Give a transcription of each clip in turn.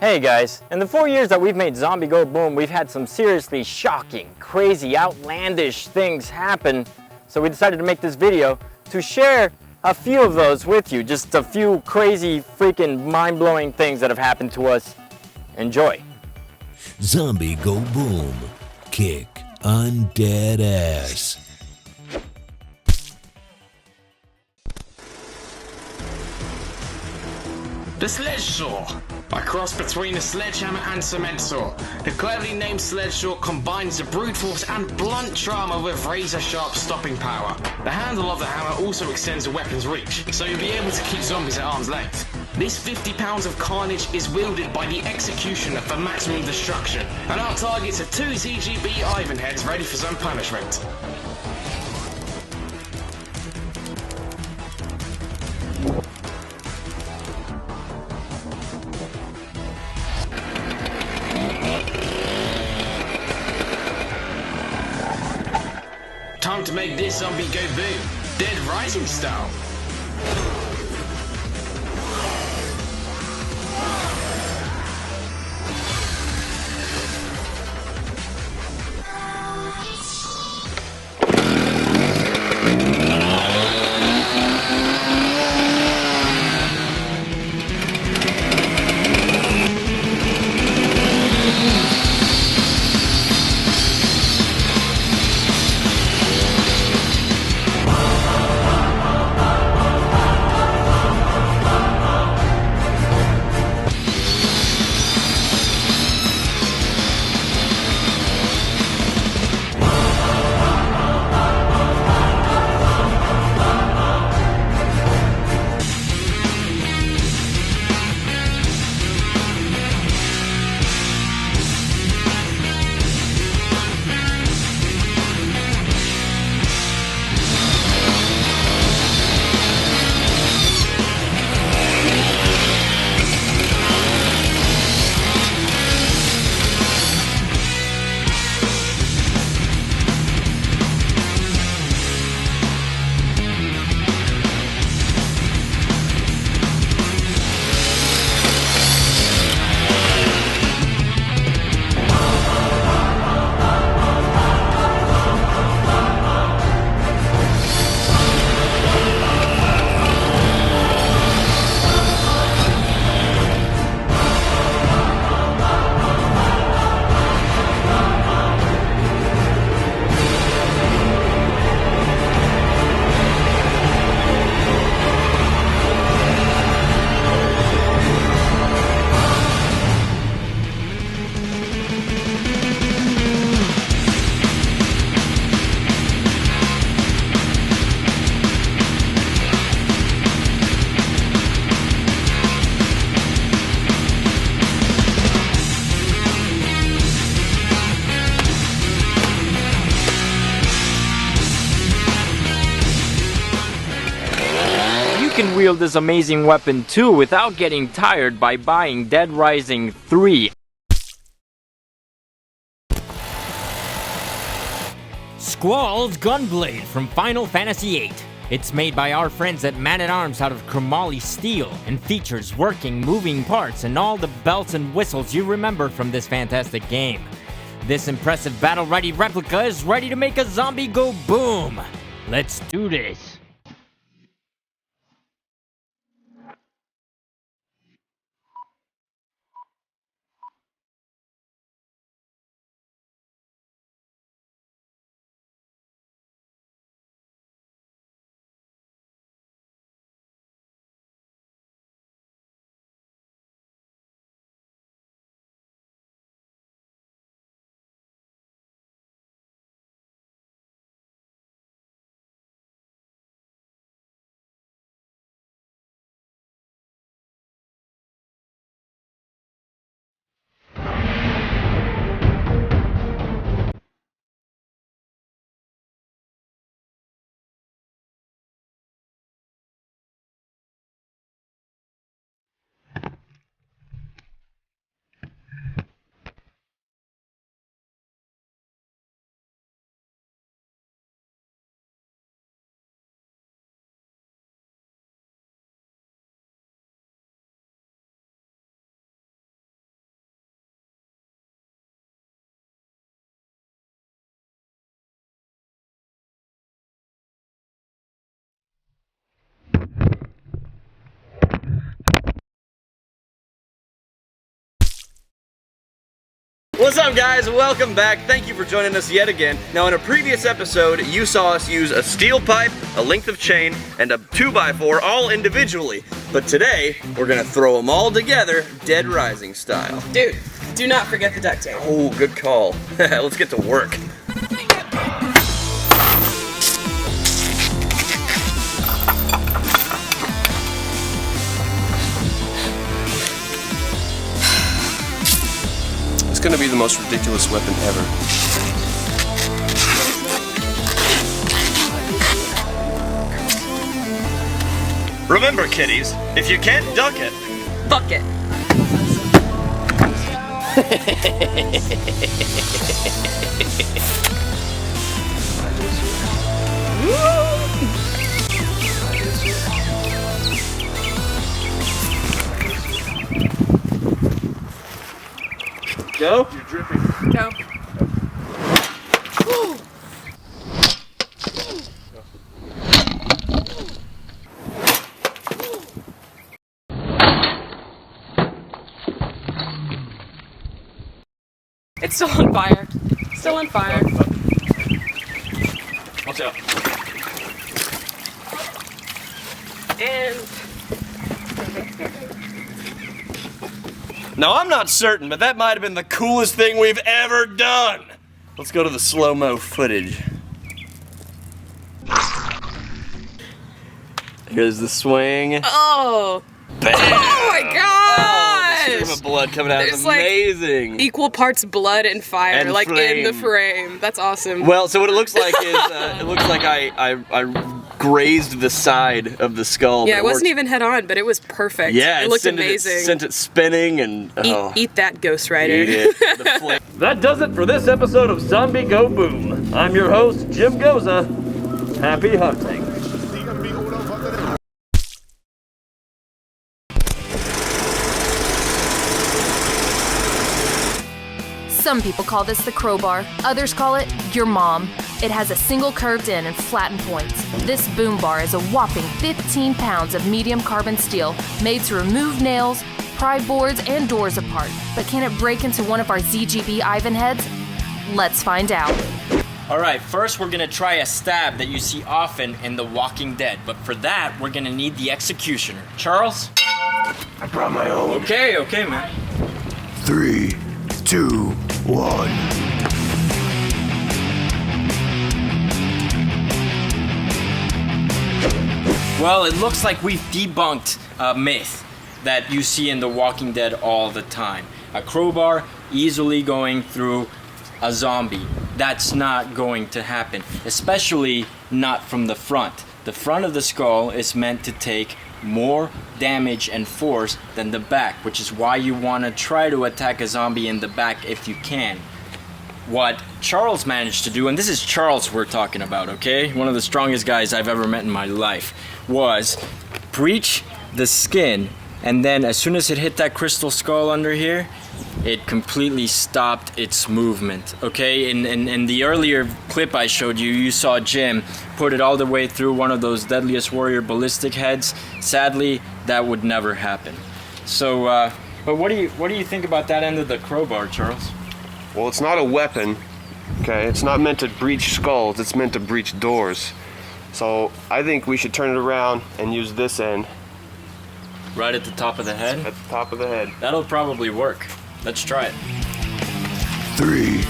Hey guys, in the 4 years that we've made Zombie Go Boom, we've had some seriously shocking, crazy, outlandish things happen. So we decided to make this video to share a few of those with you. Just a few crazy, freaking, mind-blowing things that have happened to us. Enjoy. Zombie Go Boom. Kick undead ass. The Sledge Saw, a cross between a sledgehammer and cement saw. The cleverly named Sledge Saw combines the brute force and blunt trauma with razor-sharp stopping power. The handle of the hammer also extends the weapon's reach, so you'll be able to keep zombies at arm's length. This 50 pounds of carnage is wielded by the executioner for maximum destruction, and our targets are 2 ZGB Ivan heads ready for some punishment. Time to make this zombie go boom, Dead Rising style. You can wield this amazing weapon too without getting tired by buying Dead Rising 3. Squall's Gunblade from Final Fantasy VIII. It's made by our friends at Man-at-Arms out of chromoly steel and features working, moving parts and all the bells and whistles you remember from this fantastic game. This impressive battle-ready replica is ready to make a zombie go boom. Let's do this. What's up, guys? Welcome back. Thank you for joining us yet again. Now, in a previous episode, you saw us use a steel pipe, a length of chain, and a 2x4 all individually. But today, we're gonna throw them all together, Dead Rising style. Dude, do not forget the duct tape. Oh, good call. Let's get to work. It's gonna be the most ridiculous weapon ever. Remember, kiddies, if you can't duck it, Fuck it. go. You're dripping. Go. It's still on fire. Still on fire. Watch out. And Now, I'm not certain, but that might have been the coolest thing we've ever done. Let's go to the slow-mo footage. Here's the swing. oh, Bam! oh my Oh, the gosh! stream of blood coming out is There's, like, amazing. Equal parts blood and fire, And like in the flame. frame. That's awesome. Well, so what it looks like is, it looks like I grazed the side of the skull. yeah, but it wasn't worked- even head on, but it was perfect. Yeah, it looked sent amazing. Sent it spinning and oh, Eat that, Ghost Rider. eat it. The flame. That does it for this episode of Zombie Go Boom. I'm your host, Jim Goza. Happy hunting. Some people call this the crowbar, others call it your mom. It has a single curved end and flattened points. This boom bar is a whopping 15 pounds of medium carbon steel made to remove nails, pry boards and doors apart. But can it break into one of our ZGB Ivan heads? Let's find out. Alright, first we're gonna try a stab that you see often in The Walking Dead, but for that, we're gonna need the executioner. Charles? I brought my own. Okay, man. 3, 2, 1. Well, it looks like we've debunked a myth that you see in The Walking Dead all the time. A crowbar easily going through a zombie. That's not going to happen, especially not from the front. The front of the skull is meant to take more damage and force than the back, which is why you want to try to attack a zombie in the back if you can. What Charles managed to do, and this is Charles we're talking about, okay? One of the strongest guys I've ever met in my life, was breach the skin, and then as soon as it hit that crystal skull under here, it completely stopped its movement, okay? In the earlier clip I showed you, you saw Jim put it all the way through one of those Deadliest Warrior ballistic heads. Sadly, that would never happen. So, but what do you think about that end of the crowbar, Charles? Well, it's not a weapon, okay? It's not meant to breach skulls, it's meant to breach doors. So I think we should turn it around and use this end Right at the top of the head? at the top of the head. That'll probably work. Let's try it. 3,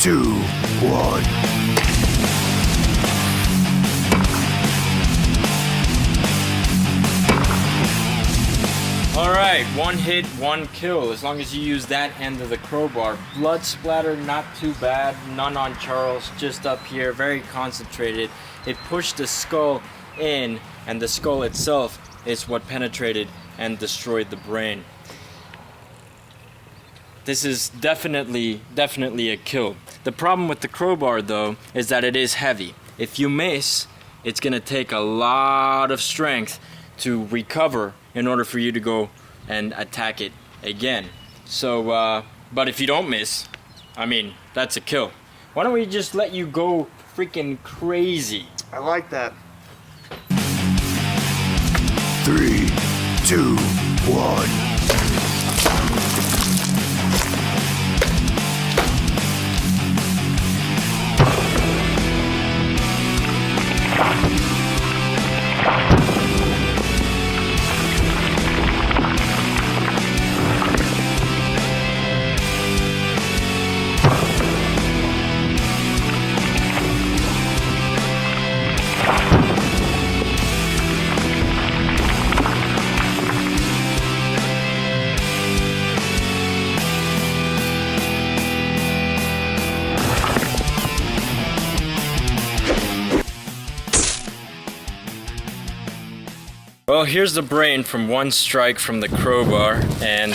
2, 1. Alright, one hit, one kill. As long as you use that end of the crowbar. Blood splatter, not too bad. None on Charles, just up here, very concentrated. It pushed the skull in, and the skull itself is what penetrated and destroyed the brain. This is definitely a kill. The problem with the crowbar, though, is that it is heavy. If you miss, it's gonna take a lot of strength to recover in order for you to go and attack it again. So, but if you don't miss, I mean, that's a kill. Why don't we just let you go freaking crazy? I like that. 3, 2, 1. Well, here's the brain from one strike from the crowbar, and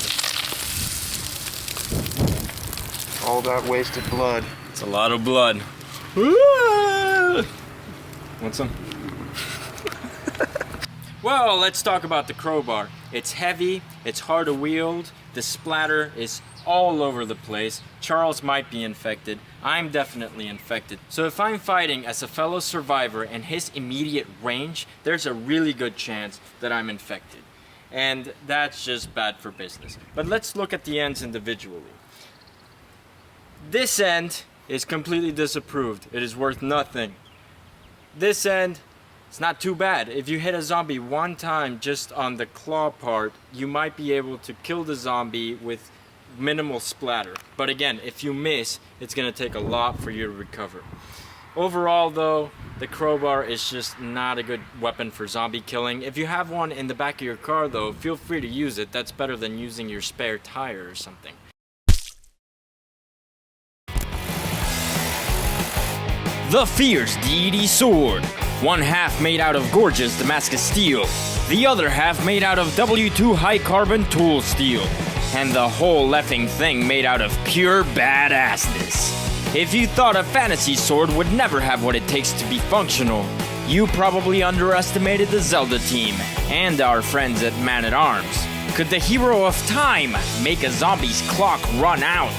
all that wasted blood. it's a lot of blood. Want some? Well, let's talk about the crowbar. It's heavy, it's hard to wield, the splatter is all over the place. Charles might be infected. I'm definitely infected. So if I'm fighting as a fellow survivor in his immediate range, there's a really good chance that I'm infected. And that's just bad for business. But let's look at the ends individually. This end is completely disapproved. It is worth nothing. This end, it's not too bad. If you hit a zombie one time just on the claw part, you might be able to kill the zombie with minimal splatter. But again, if you miss, it's gonna take a lot for you to recover. Overall though, the crowbar is just not a good weapon for zombie killing. If you have one in the back of your car though, feel free to use it. That's better than using your spare tire or something. The fierce Deity sword. One half made out of gorgeous Damascus steel, the other half made out of W2 high carbon tool steel, and the whole effing thing made out of pure badassness. If you thought a fantasy sword would never have what it takes to be functional, you probably underestimated the Zelda team and our friends at Man at Arms. Could the hero of time make a zombie's clock run out?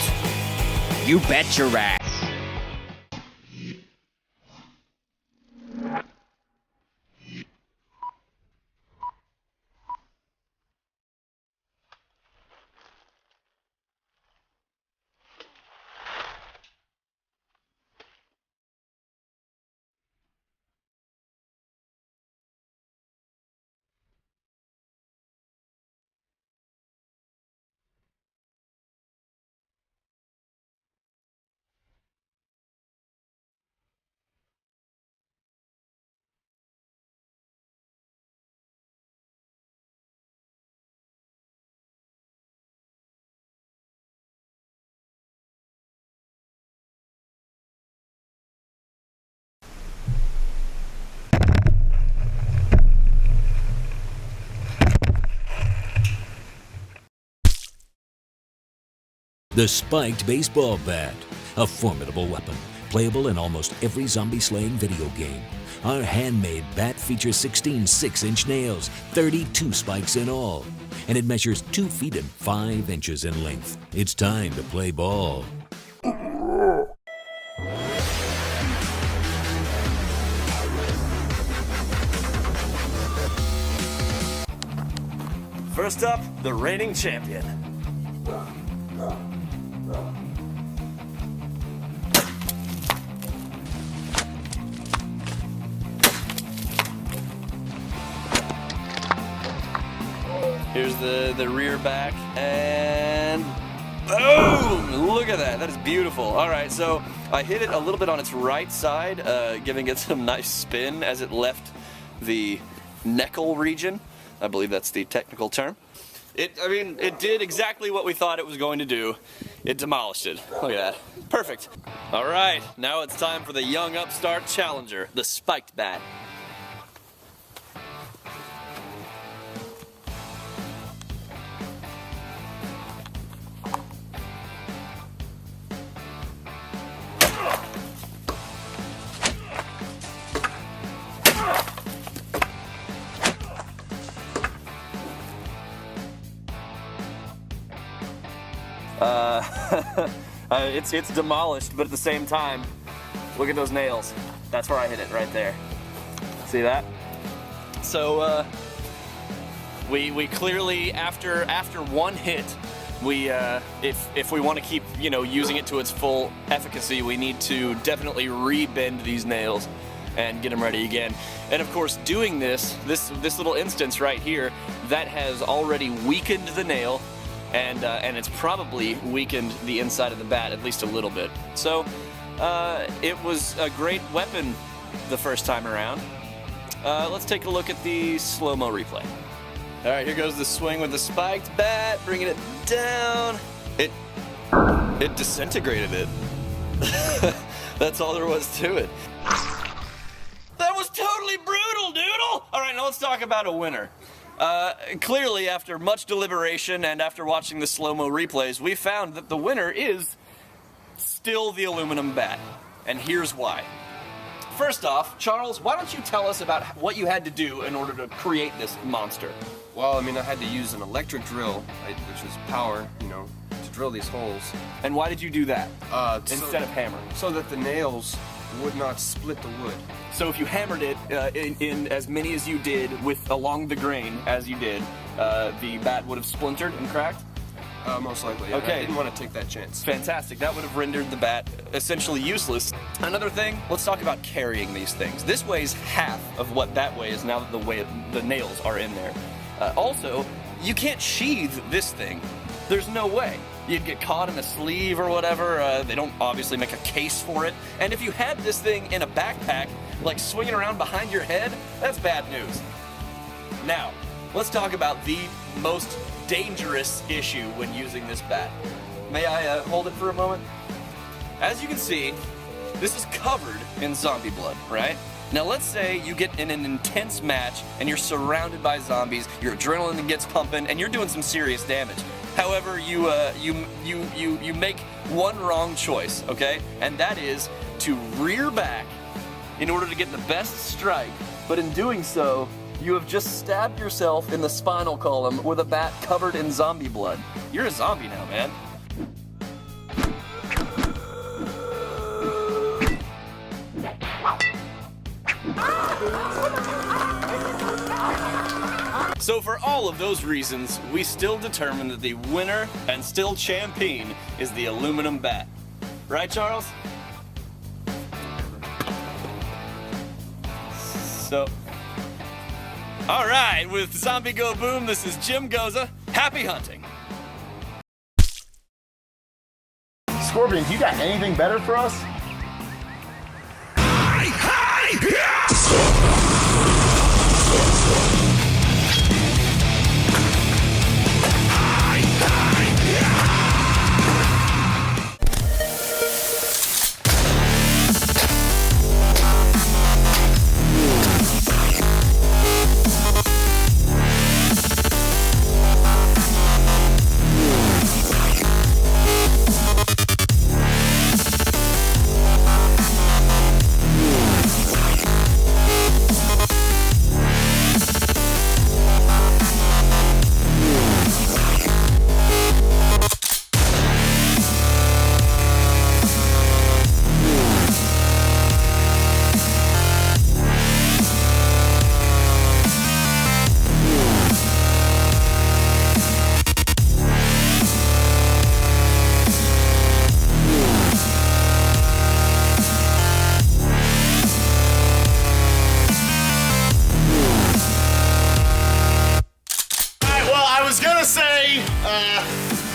You bet your ass. The spiked baseball bat, a formidable weapon, playable in almost every zombie-slaying video game. Our handmade bat features 16 6-inch nails, 32 spikes in all, and it measures 2 feet and 5 inches in length. It's time to play ball. First up, the reigning champion. Here's the rear back, and boom! Look at that, that is beautiful. All right, so I hit it a little bit on its right side, giving it some nice spin as it left the neckle region. I believe that's the technical term. It did exactly what we thought it was going to do. It demolished it. Look at that. Perfect. All right, now it's time for the young upstart challenger, the spiked bat. It's demolished, but at the same time, look at those nails. That's where I hit it, right there. See that? So we clearly, after one hit, if we want to keep using it to its full efficacy, we need to definitely re-bend these nails and get them ready again. And of course, doing this little instance right here, that has already weakened the nail. And it's probably weakened the inside of the bat at least a little bit. So it was a great weapon the first time around. Let's take a look at the slow-mo replay. All right, here goes the swing with the spiked bat, bringing it down. It disintegrated it. That's all there was to it. That was totally brutal, Doodle! All right, now let's talk about a winner. Clearly, after much deliberation and after watching the slow-mo replays, we found that the winner is still the aluminum bat. And here's why. First off, Charles, why don't you tell us about what you had to do in order to create this monster? Well, I mean, I had to use an electric drill, which is power, to drill these holes. And why did you do that instead of hammer? So that the nails would not split the wood. So if you hammered it in as many as you did along the grain as you did, the bat would have splintered and cracked? Most likely. Yeah. Okay. I didn't want to take that chance. Fantastic. That would have rendered the bat essentially useless. Another thing, let's talk about carrying these things. This weighs half of what that weighs now that the nails are in there. Also, you can't sheathe this thing. There's no way. You'd get caught in a sleeve or whatever. They don't obviously make a case for it. And if you had this thing in a backpack, like swinging around behind your head, that's bad news. Now, let's talk about the most dangerous issue when using this bat. May I hold it for a moment? As you can see, this is covered in zombie blood, right? Now let's say you get in an intense match and you're surrounded by zombies, your adrenaline gets pumping, and you're doing some serious damage. However, you make one wrong choice, okay? And that is to rear back in order to get the best strike. But in doing so, you have just stabbed yourself in the spinal column with a bat covered in zombie blood. You're a zombie now, man. So for all of those reasons, we still determine that the winner and still champion is the aluminum bat. Right, Charles? So, all right, with Zombie Go Boom, this is Jim Goza. Happy hunting. Scorpion, you got anything better for us?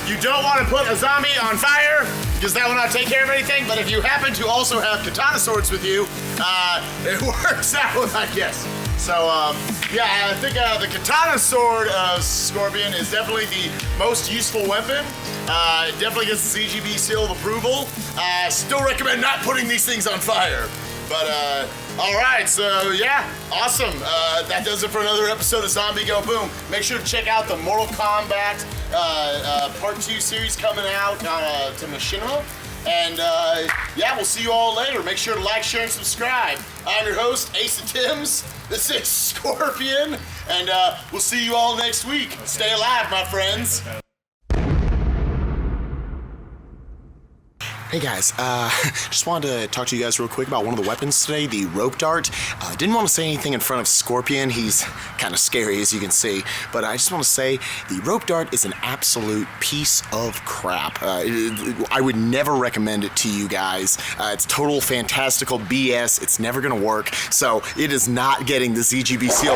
You don't want to put a zombie on fire because that will not take care of anything, but if you happen to also have katana swords with you, it works out, I guess. So, yeah, I think the katana sword of Scorpion is definitely the most useful weapon. It definitely gets the ZGB seal of approval. Still recommend not putting these things on fire. But, alright, so yeah, awesome. That does it for another episode of Zombie Go Boom. Make sure to check out the Mortal Kombat Part 2 series coming out to Machinima. And, yeah, we'll see you all later. Make sure to like, share, and subscribe. I'm your host, Ace of Tims. This is Scorpion. And, we'll see you all next week. Stay alive, my friends. Hey guys, just wanted to talk to you guys real quick about one of the weapons today, the rope dart. Didn't want to say anything in front of Scorpion, he's kind of scary as you can see, but I just want to say the rope dart is an absolute piece of crap. I would never recommend it to you guys. It's total fantastical BS, it's never going to work, so it is not getting the ZGB seal.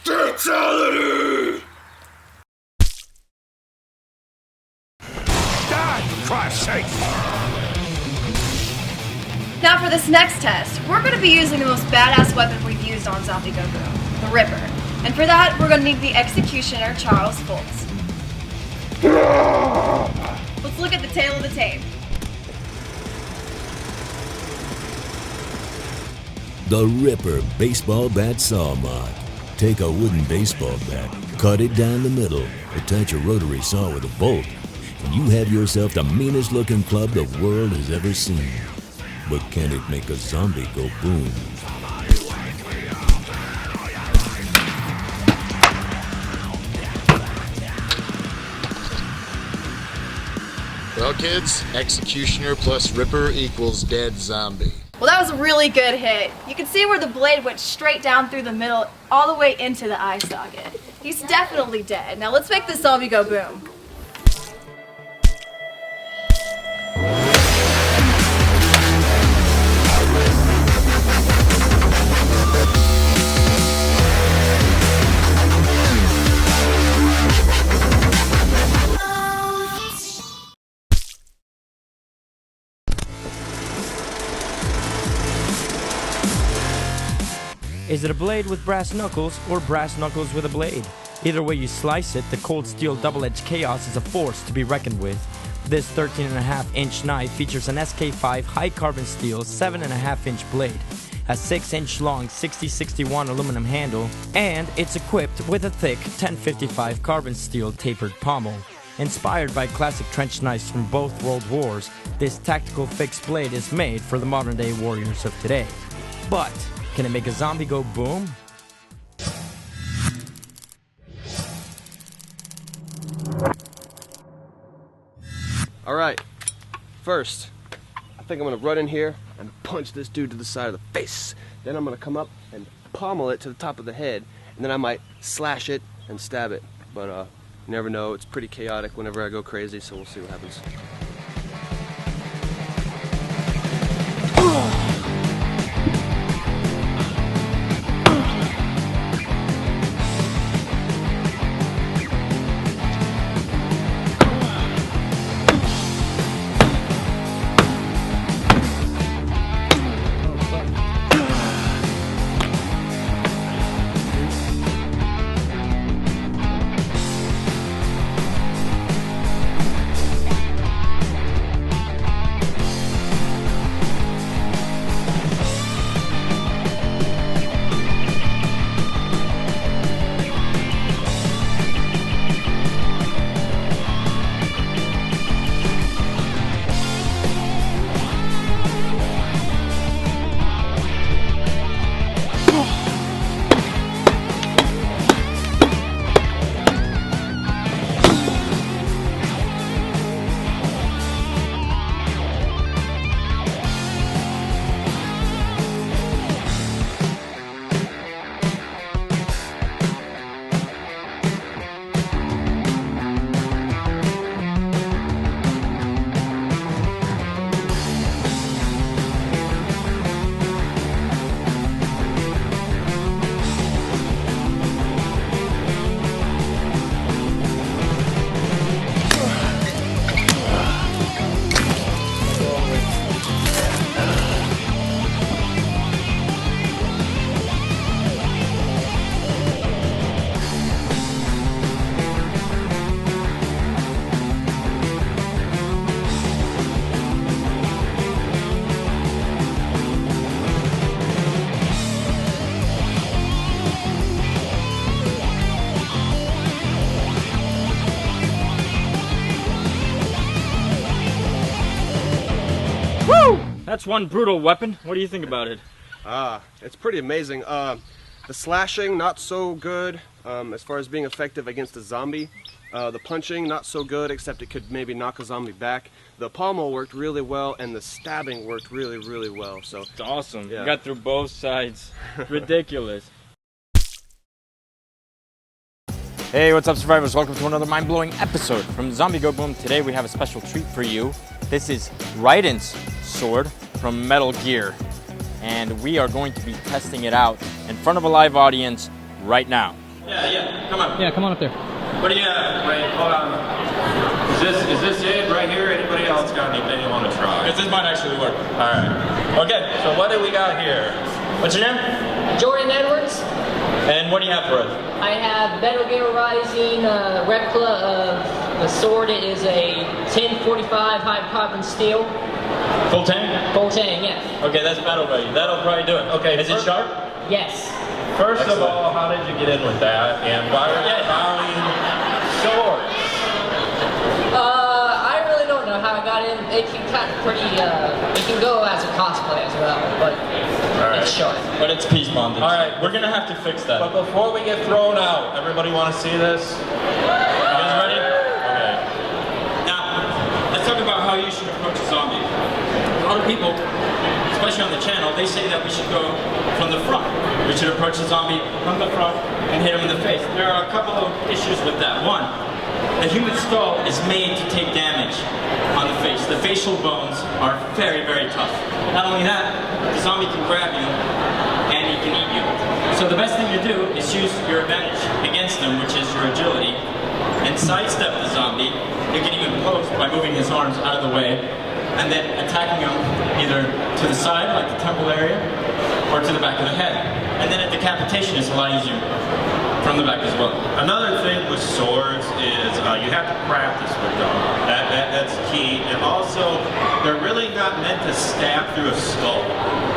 Fatality! Christ's sake! Now for this next test, we're going to be using the most badass weapon we've used on Zombie Go Boom, the Ripper. And for that, we're going to need the Executioner Charles Fultz. Let's look at the tail of the tape. The Ripper Baseball Bat Saw Mod. Take a wooden baseball bat, cut it down the middle, attach a rotary saw with a bolt, and you have yourself the meanest looking club the world has ever seen. But can it make a zombie go boom? Well, kids, Executioner plus Ripper equals dead zombie. Well, that was a really good hit. You can see where the blade went straight down through the middle, all the way into the eye socket. He's definitely dead. Now let's make this zombie go boom. Is it a blade with brass knuckles or brass knuckles with a blade? Either way you slice it, the cold steel double-edged chaos is a force to be reckoned with. This 13.5-inch knife features an SK5 high carbon steel 7.5-inch blade, a 6-inch long 6061 aluminum handle, and it's equipped with a thick 1055 carbon steel tapered pommel. Inspired by classic trench knives from both world wars, this tactical fixed blade is made for the modern day warriors of today. But can it make a zombie go boom? Alright, first, I think I'm gonna run in here and punch this dude to the side of the face. Then I'm gonna come up and pommel it to the top of the head, and then I might slash it and stab it. But you never know, it's pretty chaotic whenever I go crazy, so we'll see what happens. That's one brutal weapon. What do you think about it? It's pretty amazing. The slashing, not so good as far as being effective against a zombie. The punching, not so good, except it could maybe knock a zombie back. The pommel worked really well, and the stabbing worked really, really well. So it's awesome. Yeah. You got through both sides. Ridiculous. Hey, what's up, survivors? Welcome to another mind-blowing episode from Zombie Go Boom. Today we have a special treat for you. This is Raiden's sword from Metal Gear, and we are going to be testing it out in front of a live audience right now. Yeah, come on. Yeah, come on up there. What do you have? Wait, hold on. Is this it right here? Anybody else got anything you want to try? Because this might actually work. All right. Okay, so what do we got here? What's your name? Jordan Edwards. And what do you have for us? I have Battle Gamer Rising replica of the sword. It is a 1045 high carbon steel. Full tang? Full tang, yes. Okay, that's battle ready. That'll probably do it. Okay, is it sharp? Yes. First of all, how did you get in with that? And why are you buying swords? I really don't know how I got in. It can kind of pretty, it can go as a cosplay as well, but it's short. But it's piece bonded. All right, we're gonna have to fix that. But before we get thrown out, everybody want to see this? You guys ready? Okay. Now, let's talk about how you should approach a zombie. A lot of people, especially on the channel, they say that we should go from the front. We should approach the zombie from the front and hit him in the face. There are a couple of issues with that. One, the human skull is made to take damage on the face. The facial bones are very, very tough. Not only that, the zombie can grab you and he can eat you. So the best thing to do is use your advantage against him, which is your agility, and sidestep the zombie. You can even post by moving his arms out of the way and then attacking him either to the side, like the temple area, or to the back of the head. And then a decapitation is a lot easier from the back as well. Another thing with swords is you have to practice with them. That's key. And also, they're really not meant to stab through a skull.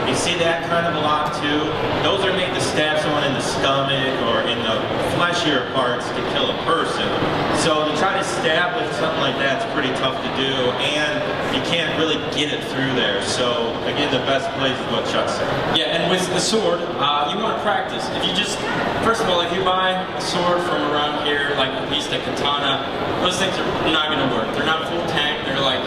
You see that kind of a lot too. Those are made to stab someone in the stomach or in the fleshier parts to kill a person. So to try to stab with something like that is pretty tough to do, and you can't really get it through there. So again, the best place is what Chuck said. Yeah, and with the sword, you want to practice. If you just, first of all, if you buy a sword from around here, like at least a katana, those things are not going to work. They're not full tang. They're like,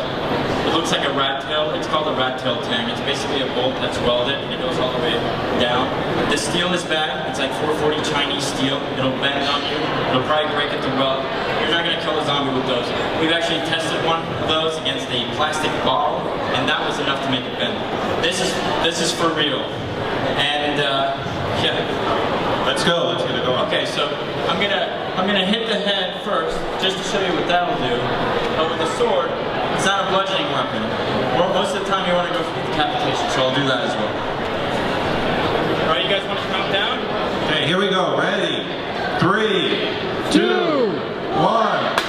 it looks like a rat tail. It's called a rat tail tang. It's basically a bolt that's welded and it goes all the way down. The steel is bad. It's like 440 Chinese steel. It'll bend on you. It'll probably break at the weld. You're not going to kill a zombie with those. We've actually tested one of those against a plastic ball, and that was enough to make it bend. This is for real. And yeah. Let's go. Let's get it going. Okay, so I'm gonna hit the head first, just to show you what that'll do. But with the sword, it's not a bludgeoning weapon. Most of the time, you want to go for decapitation, so I'll do that as well. All right, you guys want to count down? Okay, here we go. Ready? 3, 2, 1.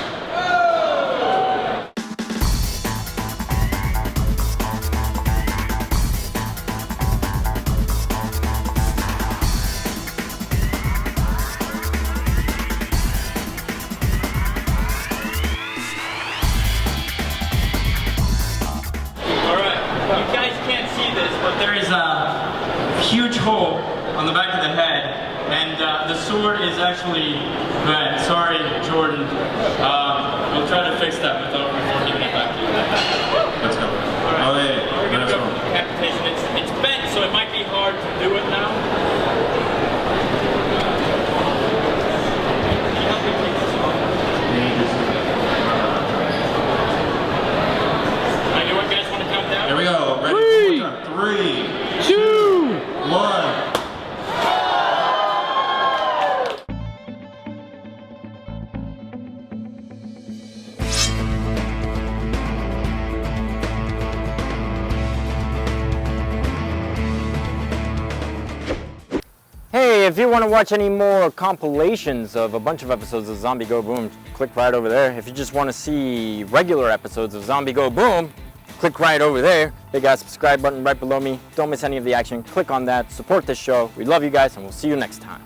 Huge hole on the back of the head, and the sword is actually bent. Sorry, Jordan. We'll try to fix that before giving it back to you. Let's go. All right. We're gonna go for decapitation. It's bent, so it might be hard to do it now. Anyone guys want to count down? Here we go. Ready? 3, 2, 1. Hey, if you want to watch any more compilations of a bunch of episodes of Zombie Go Boom, click right over there. If you just want to see regular episodes of Zombie Go Boom, click right over there. They got a subscribe button right below me. Don't miss any of the action. Click on that. Support this show. We love you guys, and we'll see you next time.